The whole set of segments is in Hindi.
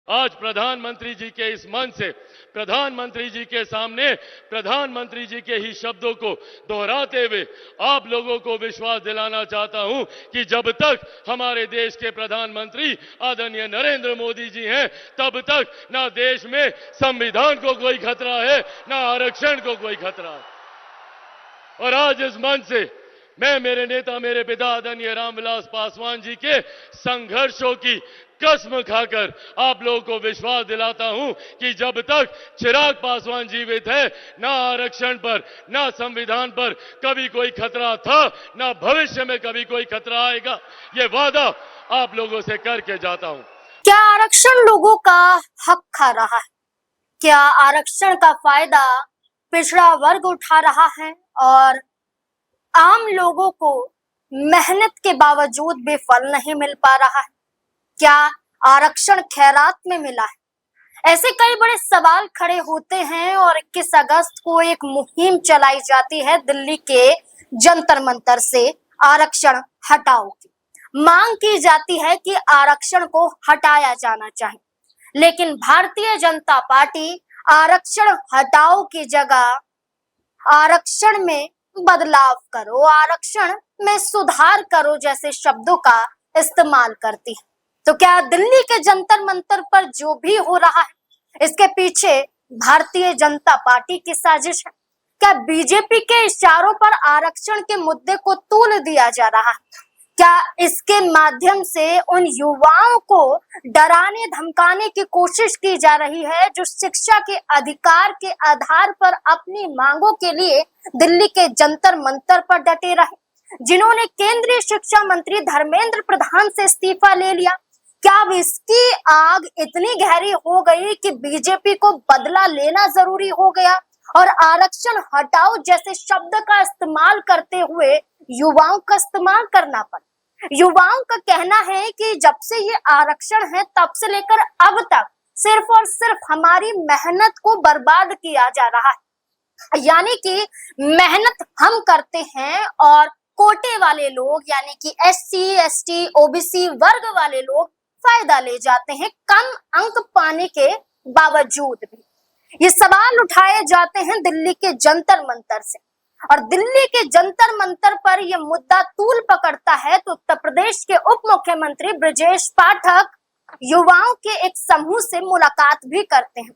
आज प्रधानमंत्री जी के इस मंच से प्रधानमंत्री जी के सामने प्रधानमंत्री जी के ही शब्दों को दोहराते हुए आप लोगों को विश्वास दिलाना चाहता हूं कि जब तक हमारे देश के प्रधानमंत्री आदरणीय नरेंद्र मोदी जी हैं, तब तक ना देश में संविधान को कोई खतरा है, ना आरक्षण को कोई खतरा है। और आज इस मंच से मैं मेरे नेता, मेरे पिता आदरणीय रामविलास पासवान जी के संघर्षों की कसम खाकर आप लोगों को विश्वास दिलाता हूं कि जब तक चिराग पासवान जीवित है, ना आरक्षण पर, ना संविधान पर कभी कोई खतरा था, ना भविष्य में कभी कोई खतरा आएगा। ये वादा आप लोगों से करके जाता हूं। क्या आरक्षण लोगों का हक खा रहा है? क्या आरक्षण का फायदा पिछड़ा वर्ग उठा रहा है और आम लोगों को मेहनत के बावजूद भी फल नहीं मिल पा रहा है? क्या आरक्षण खैरात में मिला है? ऐसे कई बड़े सवाल खड़े होते हैं और 21 अगस्त को एक मुहिम चलाई जाती है दिल्ली के जंतर मंतर से आरक्षण हटाओ की। मांग की जाती है कि आरक्षण को हटाया जाना चाहिए, लेकिन भारतीय जनता पार्टी आरक्षण हटाओ की जगह आरक्षण में बदलाव करो, आरक्षण में सुधार करो जैसे शब्दों का इस्तेमाल करती है। तो क्या दिल्ली के जंतर मंतर पर जो भी हो रहा है, इसके पीछे भारतीय जनता पार्टी की साजिश है? क्या बीजेपी के इशारों पर आरक्षण के मुद्दे को तूल दिया जा रहा है? क्या इसके माध्यम से उन युवाओं को डराने धमकाने की कोशिश की जा रही है जो शिक्षा के अधिकार के आधार पर अपनी मांगों के लिए दिल्ली के जंतर मंतर पर डटे रहे, जिन्होंने केंद्रीय शिक्षा मंत्री धर्मेंद्र प्रधान से इस्तीफा ले लिया? क्या अब इसकी आग इतनी गहरी हो गई कि बीजेपी को बदला लेना जरूरी हो गया और आरक्षण हटाओ जैसे शब्द का इस्तेमाल करते हुए युवाओं का इस्तेमाल करना पड़ा? युवाओं का कहना है कि जब से ये आरक्षण है, तब से लेकर अब तक सिर्फ और सिर्फ हमारी मेहनत को बर्बाद किया जा रहा है। यानी कि मेहनत हम करते हैं और कोटे वाले लोग यानी कि SC, ST, OBC वर्ग वाले लोग फायदा ले जाते हैं कम अंक पाने के बावजूद भी। ये सवाल उठाए जाते हैं दिल्ली के जंतर मंतर से, और दिल्ली के जंतर मंतर पर यह मुद्दा तूल पकड़ता है तो उत्तर प्रदेश के उप मुख्यमंत्री ब्रजेश पाठक युवाओं के एक समूह से मुलाकात भी करते हैं।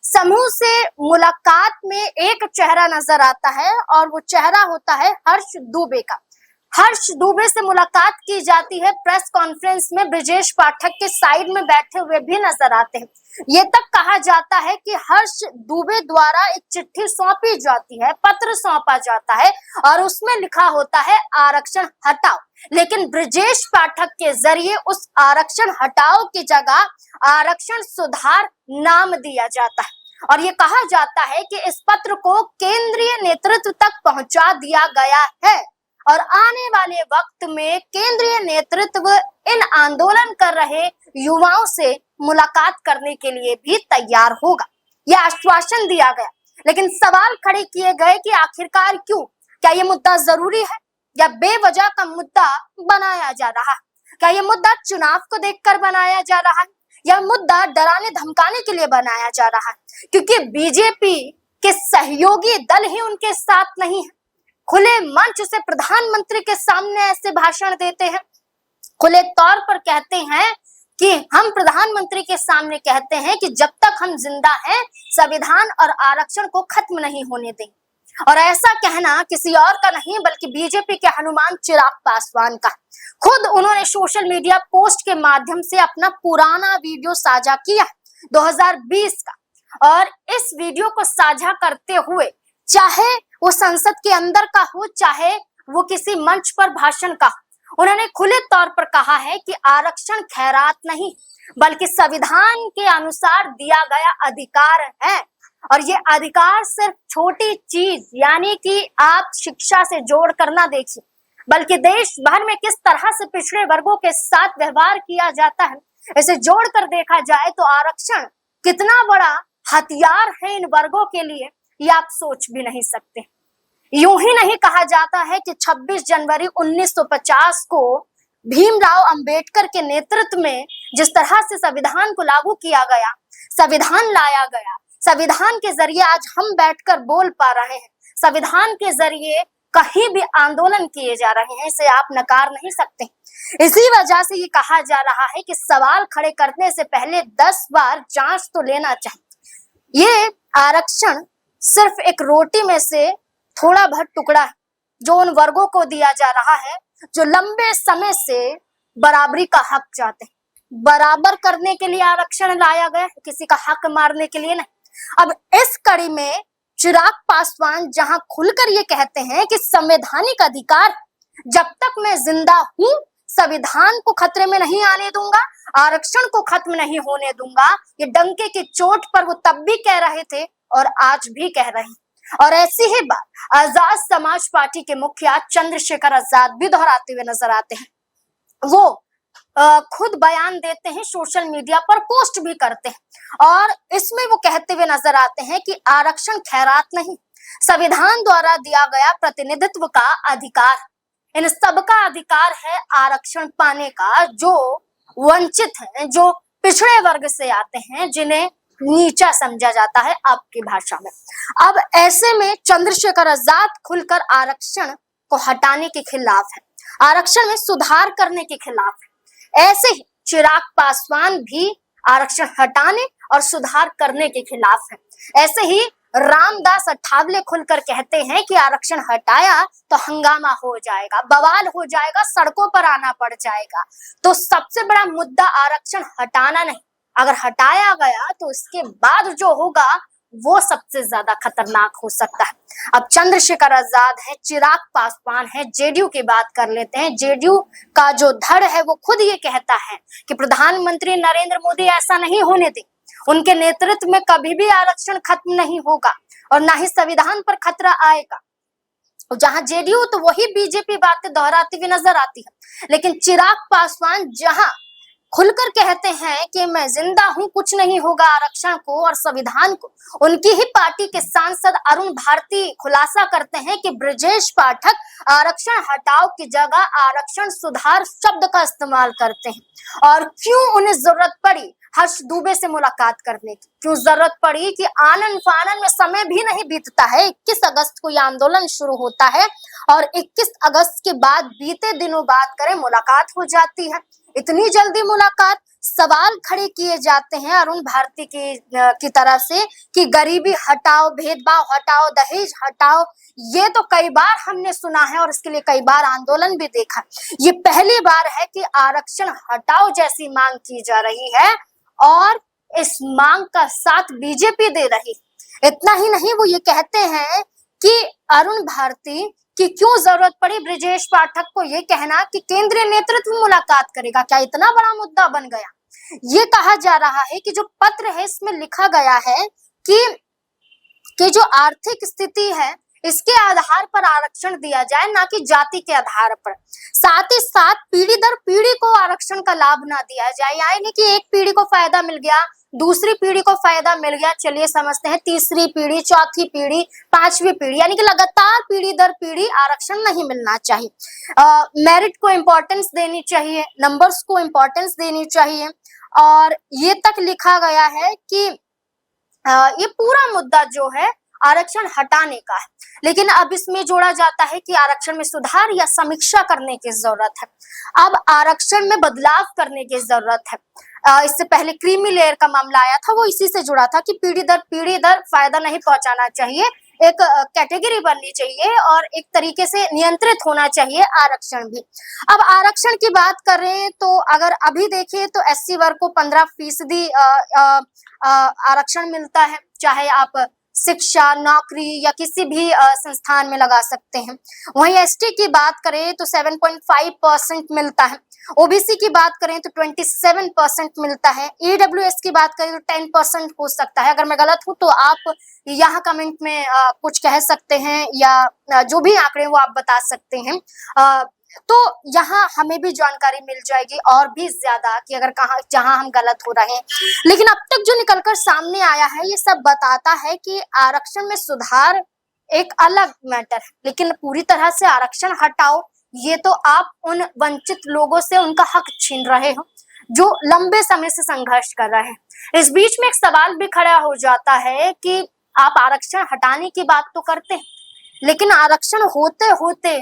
समूह से मुलाकात में एक चेहरा नजर आता है और वो चेहरा होता है हर्ष दुबे का। हर्ष दुबे से मुलाकात की जाती है। प्रेस कॉन्फ्रेंस में ब्रजेश पाठक के साइड में बैठे हुए भी नजर आते हैं। ये तक कहा जाता है कि हर्ष दुबे द्वारा एक चिट्ठी सौंपी जाती है, पत्र सौंपा जाता है और उसमें लिखा होता है आरक्षण हटाओ, लेकिन ब्रजेश पाठक के जरिए उस आरक्षण हटाओ की जगह आरक्षण सुधार नाम दिया जाता है और ये कहा जाता है कि इस पत्र को केंद्रीय नेतृत्व तक पहुंचा दिया गया है और आने वाले वक्त में केंद्रीय नेतृत्व इन आंदोलन कर रहे युवाओं से मुलाकात करने के लिए भी तैयार होगा, यह आश्वासन दिया गया। लेकिन सवाल खड़े किए गए कि आखिरकार क्यों? क्या ये मुद्दा जरूरी है या बेवजह का मुद्दा बनाया जा रहा है? क्या ये मुद्दा चुनाव को देखकर बनाया जा रहा है या मुद्दा डराने धमकाने के लिए बनाया जा रहा है? क्योंकि बीजेपी के सहयोगी दल ही उनके साथ नहीं है। खुले मंच से प्रधानमंत्री के सामने ऐसे भाषण देते हैं, खुले तौर पर कहते हैं कि हम प्रधानमंत्री के सामने कहते हैं कि जब तक हम जिंदा हैं संविधान और आरक्षण को खत्म नहीं होने देंगे। और ऐसा कहना किसी और का नहीं बल्कि बीजेपी के हनुमान चिराग पासवान का। खुद उन्होंने सोशल मीडिया पोस्ट के माध्यम से अपना पुराना वीडियो साझा किया 2020 का, और इस वीडियो को साझा करते हुए चाहे वो संसद के अंदर का हो चाहे वो किसी मंच पर भाषण का, उन्होंने खुले तौर पर कहा है कि आरक्षण खैरात नहीं बल्कि संविधान के अनुसार दिया गया अधिकार है और ये अधिकार सिर्फ छोटी चीज यानी कि आप शिक्षा से जोड़ कर ना देखिए बल्कि देश भर में किस तरह से पिछड़े वर्गों के साथ व्यवहार किया जाता है, इसे जोड़कर देखा जाए तो आरक्षण कितना बड़ा हथियार है इन वर्गों के लिए, ये आप सोच भी नहीं सकते। यूं ही नहीं कहा जाता है कि 26 जनवरी 1950 को भीमराव अंबेडकर के नेतृत्व में जिस तरह से संविधान को लागू किया गया, संविधान लाया गया, संविधान के जरिए आज हम बैठकर बोल पा रहे हैं, संविधान के जरिए कहीं भी आंदोलन किए जा रहे हैं, इसे आप नकार नहीं सकते। इसी वजह से ये कहा जा रहा है कि सवाल खड़े करने से पहले 10 बार जांच तो लेना चाहिए। ये आरक्षण सिर्फ एक रोटी में से थोड़ा बहुत टुकड़ा है जो उन वर्गों को दिया जा रहा है जो लंबे समय से बराबरी का हक चाहते हैं। बराबर करने के लिए आरक्षण लाया गया, किसी का हक मारने के लिए नहीं। अब इस कड़ी में चिराग पासवान जहां खुलकर ये कहते हैं कि संवैधानिक अधिकार, जब तक मैं जिंदा हूं संविधान को खतरे में नहीं आने दूंगा, आरक्षण को खत्म नहीं होने दूंगा, ये डंके की चोट पर वो तब भी कह रहे थे और आज भी कह रहे हैं। और ऐसी ही बात आजाद समाज पार्टी के मुखिया चंद्रशेखर आजाद भी दोहराते हुए नजर आते हैं। वो खुद बयान देते हैं, सोशल मीडिया पर पोस्ट भी करते हैं और इसमें वो कहते हुए नजर आते हैं कि आरक्षण खैरात नहीं, संविधान द्वारा दिया गया प्रतिनिधित्व का अधिकार, इन सबका अधिकार है आरक्षण पाने का, जो वंचित हैं, जो पिछड़े वर्ग से आते हैं, जिन्हें नीचा समझा जाता है आपकी भाषा में। अब ऐसे में चंद्रशेखर आजाद खुलकर आरक्षण को हटाने के खिलाफ है, आरक्षण में सुधार करने के खिलाफ है। ऐसे ही चिराग पासवान भी आरक्षण हटाने और सुधार करने के खिलाफ है। ऐसे ही रामदास अठावले खुलकर कहते हैं कि आरक्षण हटाया तो हंगामा हो जाएगा, बवाल हो जाएगा, सड़कों पर आना पड़ जाएगा। तो सबसे बड़ा मुद्दा आरक्षण हटाना नहीं, अगर हटाया गया तो उसके बाद जो होगा वो सबसे ज्यादा खतरनाक हो सकता है। अब चंद्रशेखर आजाद है, चिराग पासवान है, जेडीयू की बात कर लेते हैं। जेडीयू का जो धड़ है वो खुद ये कहता है कि प्रधानमंत्री नरेंद्र मोदी ऐसा नहीं होने दें, उनके नेतृत्व में कभी भी आरक्षण खत्म नहीं होगा और ना ही संविधान पर खतरा आएगा। जहां जेडीयू तो वही बीजेपी बातें दोहराती हुई नजर आती है, लेकिन चिराग पासवान जहां खुलकर कहते हैं कि मैं जिंदा हूं, कुछ नहीं होगा आरक्षण को और संविधान को, उनकी ही पार्टी के सांसद अरुण भारती खुलासा करते हैं कि ब्रजेश पाठक आरक्षण हटाओ की जगह आरक्षण सुधार शब्द का इस्तेमाल करते हैं। और क्यों उन्हें जरूरत पड़ी हर्ष दूबे से मुलाकात करने की, क्यों जरूरत पड़ी कि आनन फानन में समय भी नहीं बीतता है। 21 अगस्त को यह आंदोलन शुरू होता है और 21 अगस्त के बाद बीते दिनों बात करें मुलाकात हो जाती है। इतनी जल्दी मुलाकात, सवाल खड़े किए जाते हैं अरुण भारती की तरफ से कि गरीबी हटाओ, भेदभाव हटाओ, दहेज हटाओ। ये तो कई बार हमने सुना है और इसके लिए कई बार आंदोलन भी देखा। ये पहली बार है कि आरक्षण हटाओ जैसी मांग की जा रही है और इस मांग का साथ बीजेपी दे रही। इतना ही नहीं, वो ये कहते हैं कि अरुण भारती कि क्यों जरूरत पड़ी ब्रजेश पाठक को ये कहना कि केंद्रीय नेतृत्व मुलाकात करेगा। क्या इतना बड़ा मुद्दा बन गया? ये कहा जा रहा है कि जो पत्र है इसमें लिखा गया है कि जो आर्थिक स्थिति है इसके आधार पर आरक्षण दिया जाए, ना कि जाति के आधार पर। साथ ही साथ पीढ़ी दर पीढ़ी को आरक्षण का लाभ ना दिया जाए, यानी कि एक पीढ़ी को फायदा मिल गया, दूसरी पीढ़ी को फायदा मिल गया, चलिए समझते हैं तीसरी पीढ़ी, चौथी पीढ़ी, पांचवी पीढ़ी, यानी कि लगातार पीढ़ी दर पीढ़ी आरक्षण नहीं मिलना चाहिए। मेरिट को इम्पोर्टेंस देनी चाहिए, नंबर्स को इम्पोर्टेंस देनी चाहिए। और ये तक लिखा गया है कि ये पूरा मुद्दा जो है आरक्षण हटाने का है, लेकिन अब इसमें जोड़ा जाता है कि आरक्षण में सुधार या समीक्षा करने की जरूरत है। अब आरक्षण में बदलाव करने की जरूरत है। इससे पहले क्रीमी लेयर का मामला आया था, वो इसी से जुड़ा था कि पीढ़ी दर फायदा नहीं पहुंचाना चाहिए, एक कैटेगरी बननी चाहिए और एक तरीके से नियंत्रित होना चाहिए आरक्षण भी। अब आरक्षण की बात करें तो अगर अभी देखिए तो एससी वर्ग को 15% आरक्षण मिलता है, चाहे आप शिक्षा, नौकरी या किसी भी संस्थान में लगा सकते हैं। वहीं एसटी की बात करें तो 7.5% मिलता है, ओबीसी की बात करें तो 27% मिलता है, ईडब्ल्यूएस की बात करें तो 10% हो सकता है। अगर मैं गलत हूं तो आप यहाँ कमेंट में कुछ कह सकते हैं या जो भी आंकड़े वो आप बता सकते हैं। तो यहाँ हमें भी जानकारी मिल जाएगी और भी ज्यादा कि अगर जहां हम गलत हो रहे हैं। लेकिन अब तक जो निकलकर सामने आया है ये सब बताता है कि आरक्षण में सुधार एक अलग मैटर है, लेकिन पूरी तरह से आरक्षण हटाओ ये तो आप उन वंचित लोगों से उनका हक छीन रहे हो जो लंबे समय से संघर्ष कर रहे हैं। इस बीच में एक सवाल भी खड़ा हो जाता है कि आप आरक्षण हटाने की बात तो करते हैं, लेकिन आरक्षण होते होते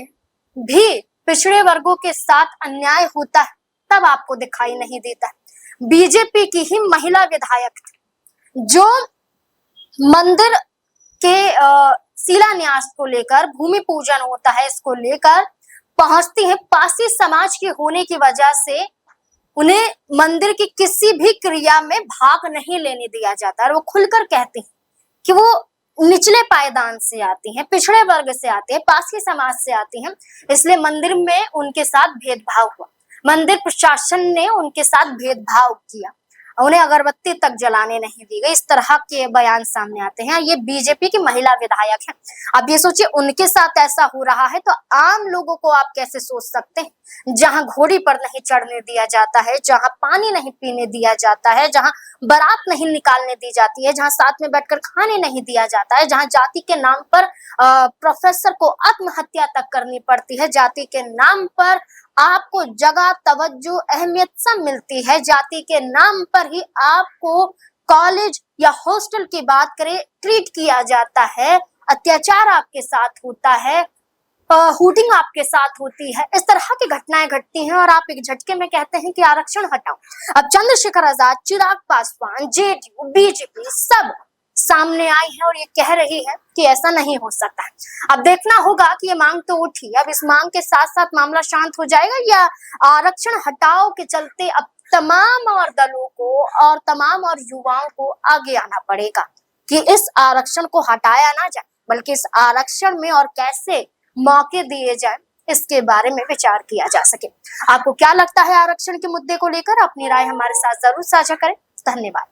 भी पिछड़े वर्गों के साथ अन्याय होता है तब आपको दिखाई नहीं देता। बीजेपी की ही महिला विधायक जो मंदिर के शिलान्यास को लेकर, भूमि पूजन होता है इसको लेकर पहुंचती है, पासी समाज की होने की वजह से उन्हें मंदिर की किसी भी क्रिया में भाग नहीं लेने दिया जाता है। वो खुलकर कहती हैं कि वो निचले पायदान से आती हैं, पिछड़े वर्ग से आती हैं, पासी समाज से आती हैं, इसलिए मंदिर में उनके साथ भेदभाव हुआ। मंदिर प्रशासन ने उनके साथ भेदभाव किया, उन्हें अगरबत्ती तक जलाने नहीं दी गई। इस तरह के बयान सामने आते हैं। ये बीजेपी की महिला विधायक है। अब ये सोचिए उनके साथ ऐसा हो रहा है तो आम लोगों को आप कैसे सोच सकते हैं, जहां घोड़ी पर नहीं चढ़ने दिया जाता है, जहां पानी नहीं पीने दिया जाता है, जहां बारात नहीं निकालने दी जाती है, जहां साथ में बैठकर खाने नहीं दिया जाता है, जहां जाति के नाम पर प्रोफेसर को आत्महत्या तक करनी पड़ती है, जाति के नाम पर आपको जगह, तवज्जो, अहमियत सब मिलती है, जाति के नाम पर ही आपको कॉलेज या हॉस्टल की बात करें ट्रीट किया जाता है, अत्याचार आपके साथ होता है, हूटिंग आपके साथ होती है। इस तरह की घटनाएं घटती हैं और आप एक झटके में कहते हैं कि आरक्षण हटाओ। अब चंद्रशेखर आजाद, चिराग पासवान, जेडीयू, बीजेपी सब सामने आई है और ये कह रही है कि ऐसा नहीं हो सकता है। अब देखना होगा कि ये मांग तो उठी, अब इस मांग के साथ साथ मामला शांत हो जाएगा या आरक्षण हटाओ के चलते अब तमाम और दलों को और तमाम और युवाओं को आगे आना पड़ेगा कि इस आरक्षण को हटाया ना जाए, बल्कि इस आरक्षण में और कैसे मौके दिए जाए इसके बारे में विचार किया जा सके। आपको क्या लगता है आरक्षण के मुद्दे को लेकर? अपनी राय हमारे साथ जरूर साझा करें। धन्यवाद।